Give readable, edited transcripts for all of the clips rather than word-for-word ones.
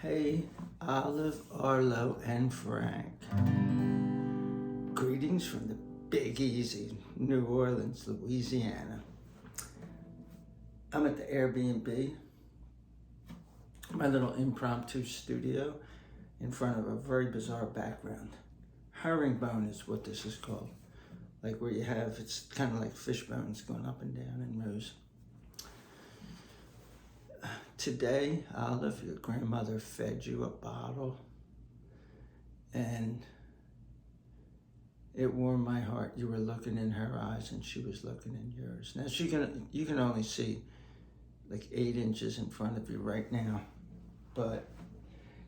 Hey, Olive, Arlo, and Frank. Greetings from the Big Easy, New Orleans, Louisiana. I'm at the Airbnb, my little impromptu studio, in front of a very bizarre background. Herringbone is what this is called. Like where you have, it's kind of like fish bones going up and down in rows. Today, Olive, your grandmother fed you a bottle, and it warmed my heart. You were looking in her eyes, and she was looking in yours. Now, you can only see like 8 inches in front of you right now, but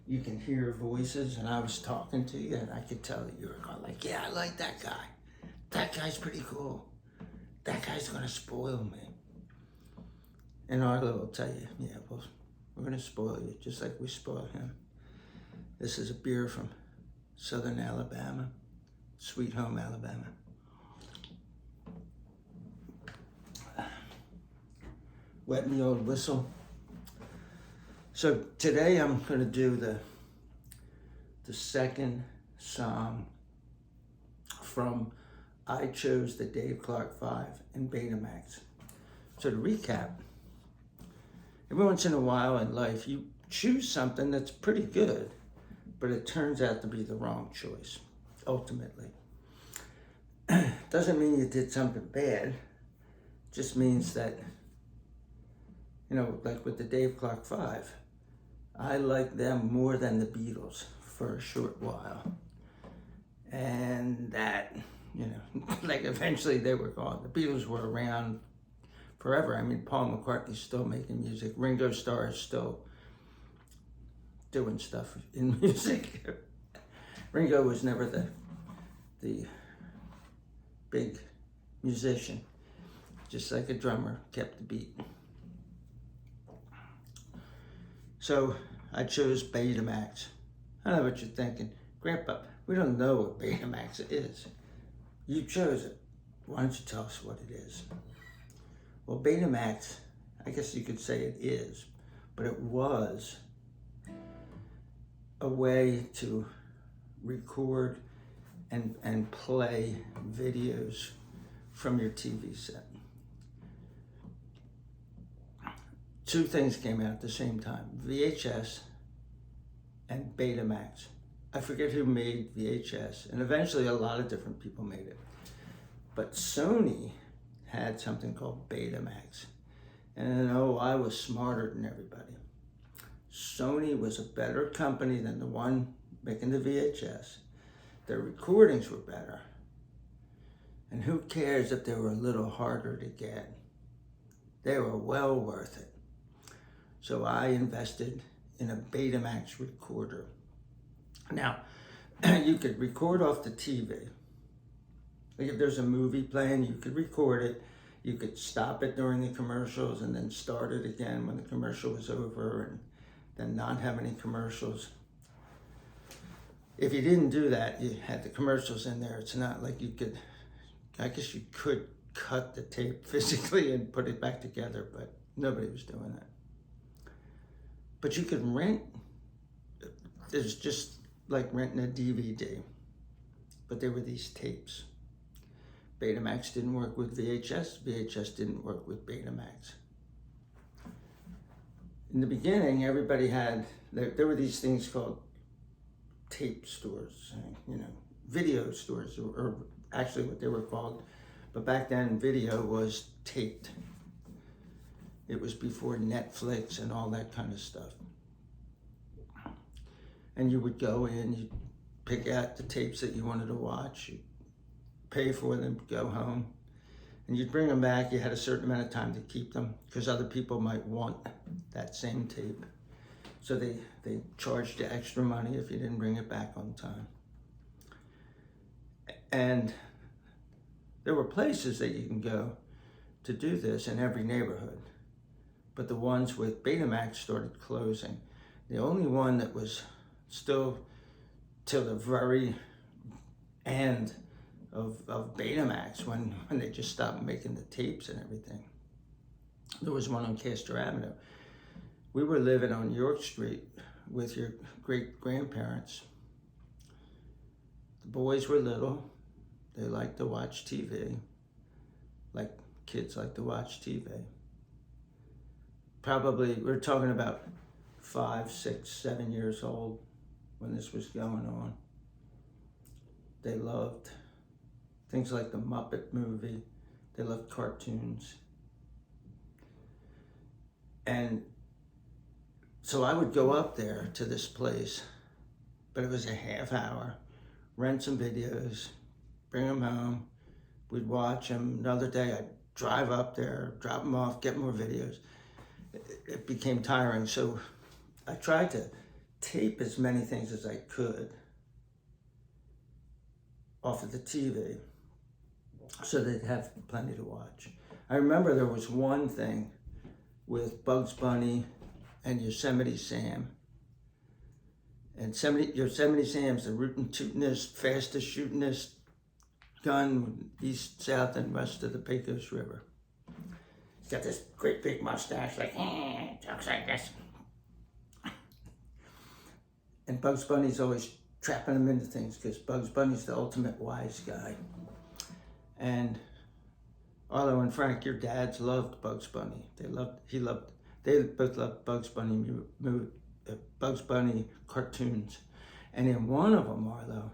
you can hear voices, and I was talking to you, and I could tell that you were going like, yeah, I like that guy. That guy's pretty cool. That guy's gonna spoil me. And Arlo will tell you, yeah, well, we're gonna spoil you just like we spoil him. This is a beer from Southern Alabama, Sweet Home, Alabama. Wetting the old whistle. So today I'm gonna do the second song from I Chose the Dave Clark 5 in Betamax. So to recap, every once in a while in life, you choose something that's pretty good, but it turns out to be the wrong choice, ultimately. Doesn't mean you did something bad, just means that, you know, like with the Dave Clark 5, I liked them more than the Beatles for a short while. And that, you know, like eventually they were gone. The Beatles were around forever. I mean, Paul McCartney's still making music. Ringo Starr is still doing stuff in music. Ringo was never the big musician, just like a drummer, kept the beat. So I chose Betamax. I know what you're thinking. Grandpa, we don't know what Betamax is. You chose it. Why don't you tell us what it is? Well, Betamax, I guess you could say it is, but it was a way to record and play videos from your TV set. Two things came out at the same time, VHS and Betamax. I forget who made VHS, and eventually a lot of different people made it. But Sony had something called Betamax. And I was smarter than everybody. Sony was a better company than the one making the VHS. Their recordings were better. And who cares if they were a little harder to get? They were well worth it. So I invested in a Betamax recorder. Now, you could record off the TV. Like if there's a movie playing, you could record it. You could stop it during the commercials and then start it again when the commercial was over, and then not have any commercials. If you didn't do that, you had the commercials in there. It's not like you could, I guess you could cut the tape physically and put it back together, but nobody was doing that. But you could rent, it's just like renting a DVD, but there were these tapes. Betamax didn't work with VHS, VHS didn't work with Betamax. In the beginning, everybody had, there were these things called tape stores, you know, video stores, or actually what they were called. But back then, video was taped. It was before Netflix and all that kind of stuff. And you would go in, you'd pick out the tapes that you wanted to watch, you'd pay for them, go home, and you'd bring them back. You had a certain amount of time to keep them because other people might want that same tape. So they charged you extra money if you didn't bring it back on time. And there were places that you can go to do this in every neighborhood. But the ones with Betamax started closing. The only one that was still till the very end of Betamax, when they just stopped making the tapes and everything. There was one on Castor Avenue. We were living on York Street with your great-grandparents. The boys were little. They liked to watch TV, like kids like to watch TV. Probably, we're talking about 5, 6, 7 years old when this was going on. They loved things like the Muppet movie. They loved cartoons. And so I would go up there to this place, but it was a half hour, rent some videos, bring them home. We'd watch them. Another day I'd drive up there, drop them off, get more videos. It became tiring, so I tried to tape as many things as I could off of the TV so they'd have plenty to watch. I remember there was one thing with Bugs Bunny and Yosemite Sam. And Yosemite Sam's the rootin' tootin'est, fastest shootin'est gun east, south, and west of the Pecos River. He's got this great big mustache, like, talks like this. And Bugs Bunny's always trapping him into things because Bugs Bunny's the ultimate wise guy. And Arlo and Frank, your dads loved Bugs Bunny. They both loved Bugs Bunny cartoons. And in one of them, Arlo,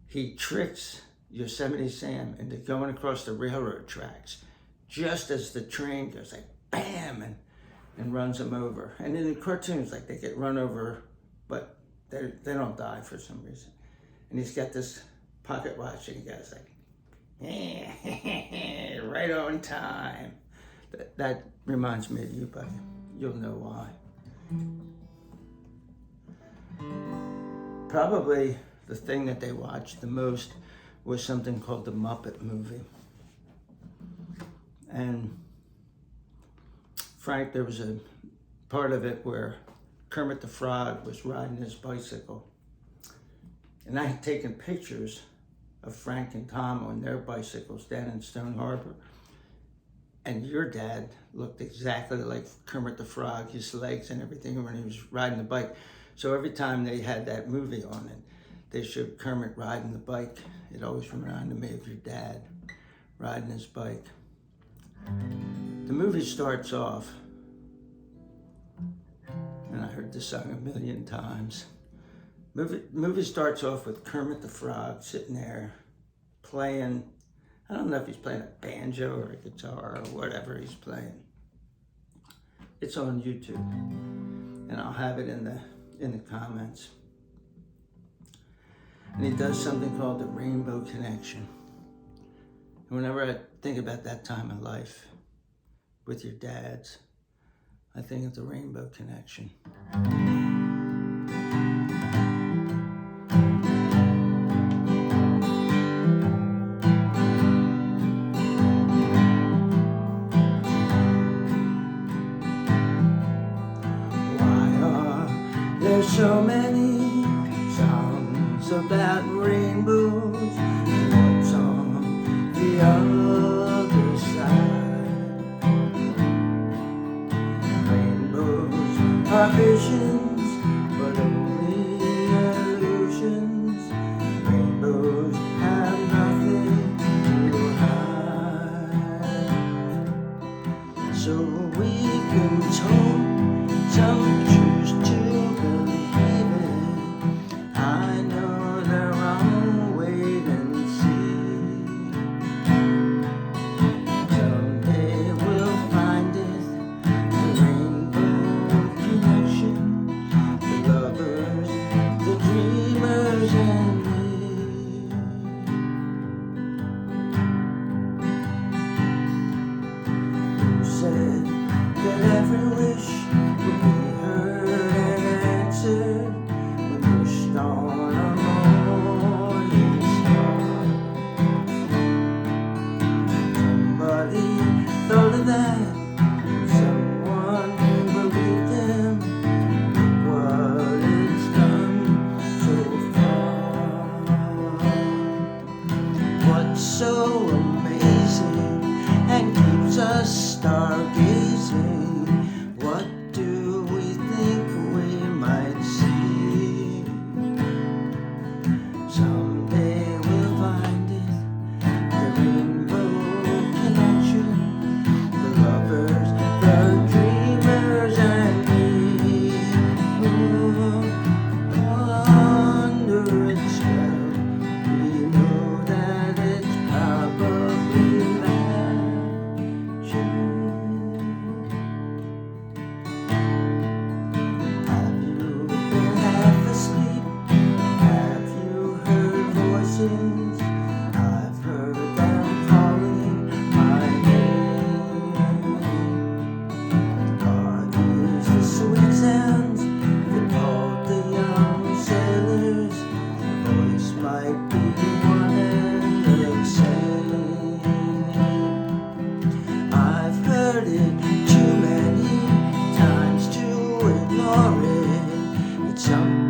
he tricks Yosemite Sam into going across the railroad tracks just as the train goes like bam and runs him over. And in the cartoons, like they get run over, but they don't die for some reason. And he's got this pocket watch and he goes like, right on time. That reminds me of you, but you'll know why. Probably the thing that they watched the most was something called the Muppet movie. And Frank, there was a part of it where Kermit the Frog was riding his bicycle. And I had taken pictures of Frank and Tom on their bicycles down in Stone Harbor. And your dad looked exactly like Kermit the Frog, his legs and everything when he was riding the bike. So every time they had that movie on and they showed Kermit riding the bike, it always reminded me of your dad riding his bike. The movie starts off, and I heard this song a million times. Movie starts off with Kermit the Frog sitting there playing. I don't know if he's playing a banjo or a guitar or whatever he's playing. It's on YouTube, and I'll have it in the comments. And he does something called the Rainbow Connection. And whenever I think about that time of life with your dads, I think of the Rainbow Connection. There's so many songs about rainbows. What's on the other side? Rainbows are visions, but only illusions. Rainbows have nothing to hide. So we can talk, some choose to. Said that every wish would be heard. glory. It's something